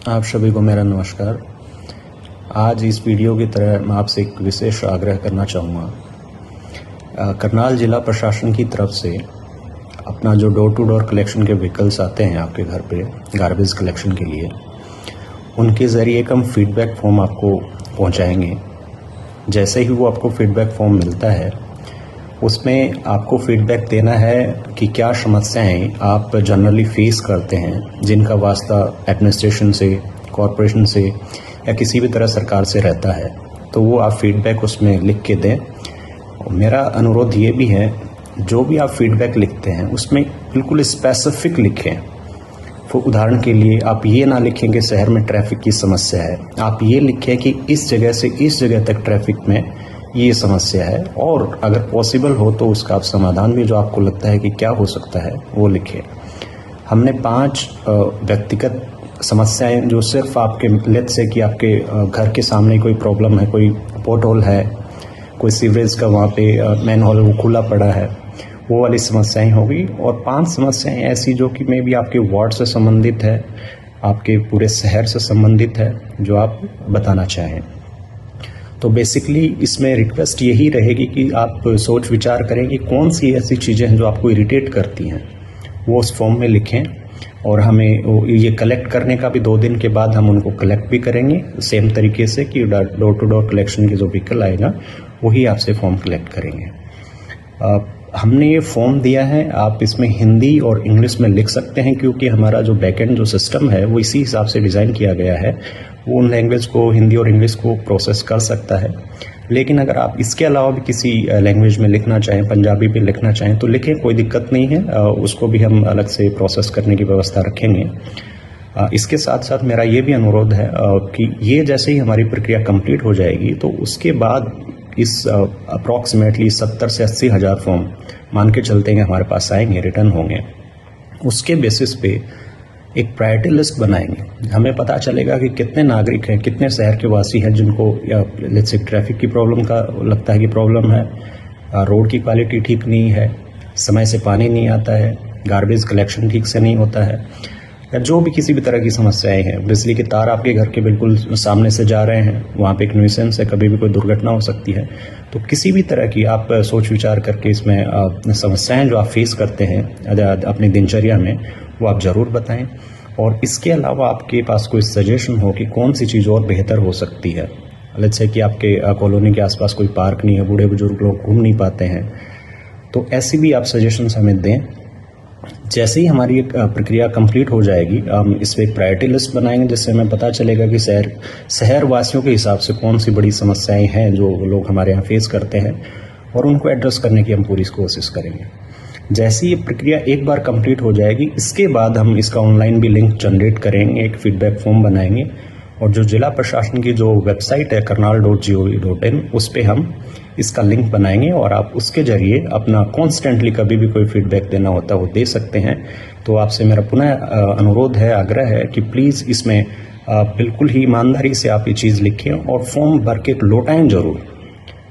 आप सभी को मेरा नमस्कार। आज इस वीडियो की तरह मैं आपसे एक विशेष आग्रह करना चाहूँगा। करनाल जिला प्रशासन की तरफ से अपना जो डोर टू डोर कलेक्शन के व्हीकल्स आते हैं आपके घर पे गार्बेज कलेक्शन के लिए, उनके ज़रिए एक हम फीडबैक फॉर्म आपको पहुँचाएंगे। जैसे ही वो आपको फीडबैक फॉर्म मिलता है, उसमें आपको फीडबैक देना है कि क्या समस्याएं आप जनरली फेस करते हैं, जिनका वास्ता एडमिनिस्ट्रेशन से, कॉरपोरेशन से या किसी भी तरह सरकार से रहता है। तो वो आप फीडबैक उसमें लिख के दें। मेरा अनुरोध ये भी है, जो भी आप फीडबैक लिखते हैं उसमें बिल्कुल स्पेसिफिक लिखें। तो उदाहरण के लिए आप ये ना लिखें कि शहर में ट्रैफिक की समस्या है, आप ये लिखें कि इस जगह से इस जगह तक ट्रैफिक में ये समस्या है, और अगर पॉसिबल हो तो उसका आप समाधान भी जो आपको लगता है कि क्या हो सकता है वो लिखें। हमने 5 व्यक्तिगत समस्याएं जो सिर्फ आपके लेट्स से कि आपके घर के सामने कोई प्रॉब्लम है, कोई पोर्ट होल है, कोई सीवरेज का वहाँ पे मैन होल वो खुला पड़ा है, वो वाली समस्याएं होगी। और 5 समस्याएं ऐसी जो कि मे भी आपके वार्ड से संबंधित है, आपके पूरे शहर से संबंधित है, जो आप बताना चाहें। तो बेसिकली इसमें रिक्वेस्ट यही रहेगी कि आप सोच विचार करें कि कौन सी ऐसी चीज़ें हैं जो आपको इरिटेट करती हैं, वो उस फॉर्म में लिखें। और हमें ये कलेक्ट करने का भी 2 दिन के बाद हम उनको कलेक्ट भी करेंगे, सेम तरीके से कि डोर टू डोर कलेक्शन की जो व्हीकल आएगा वही आपसे फॉर्म कलेक्ट करेंगे। हमने ये फॉर्म दिया है, आप इसमें हिंदी और इंग्लिश में लिख सकते हैं, क्योंकि हमारा जो बैकएंड जो सिस्टम है वो इसी हिसाब से डिज़ाइन किया गया है। वो उन लैंग्वेज को, हिंदी और इंग्लिश को प्रोसेस कर सकता है। लेकिन अगर आप इसके अलावा भी किसी लैंग्वेज में लिखना चाहें, पंजाबी भी लिखना चाहें तो लिखें, कोई दिक्कत नहीं है। उसको भी हम अलग से प्रोसेस करने की व्यवस्था रखेंगे। इसके साथ साथ मेरा ये भी अनुरोध है कि ये जैसे ही हमारी प्रक्रिया कंप्लीट हो जाएगी तो उसके बाद इस अप्रॉक्सीमेटली 70 से 80 हज़ार फॉर्म मान के चलते हैं हमारे पास आएंगे, रिटर्न होंगे। उसके बेसिस पे एक प्रायोरिटी लिस्ट बनाएंगे। हमें पता चलेगा कि कितने नागरिक हैं, कितने शहर के वासी हैं जिनको लेट्स से ट्रैफिक की प्रॉब्लम का लगता है कि प्रॉब्लम है, रोड की क्वालिटी ठीक नहीं है, समय से पानी नहीं आता है, गार्बेज कलेक्शन ठीक से नहीं होता है, या जो भी किसी भी तरह की समस्याएं हैं। बिजली के तार आपके घर के बिल्कुल सामने से जा रहे हैं, वहाँ पे एक न्यूसेंस है, कभी भी कोई दुर्घटना हो सकती है। तो किसी भी तरह की आप सोच विचार करके इसमें समस्याएं जो आप फेस करते हैं अपनी दिनचर्या में, वो आप ज़रूर बताएं। और इसके अलावा आपके पास कोई सजेशन हो कि कौन सी चीज़ और बेहतर हो सकती है। लेट्स से कि आपके कॉलोनी के आसपास कोई पार्क नहीं है, बूढ़े बुजुर्ग लोग घूम नहीं पाते हैं, तो ऐसी भी आप सजेशंस हमें दें। जैसे ही हमारी एक प्रक्रिया कंप्लीट हो जाएगी, हम इस पर एक प्रायोरिटी लिस्ट बनाएंगे, जिससे हमें पता चलेगा कि शहर वासियों के हिसाब से कौन सी बड़ी समस्याएं हैं जो लोग हमारे यहाँ फेस करते हैं, और उनको एड्रेस करने की हम पूरी कोशिश करेंगे। जैसे ये प्रक्रिया एक बार कंप्लीट हो जाएगी, इसके बाद हम इसका ऑनलाइन भी लिंक जनरेट करेंगे, एक फीडबैक फॉर्म बनाएंगे, और जो जिला प्रशासन की जो वेबसाइट है karnal.gov.in, उस पर हम इसका लिंक बनाएंगे, और आप उसके जरिए अपना कॉन्स्टेंटली कभी भी कोई फीडबैक देना होता है वो दे सकते हैं। तो आपसे मेरा पुनः अनुरोध है, आग्रह है कि प्लीज़ इसमें बिल्कुल ही ईमानदारी से आप ये चीज़ लिखें और फॉर्म भर के लौटाएं ज़रूर।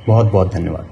बहुत बहुत धन्यवाद।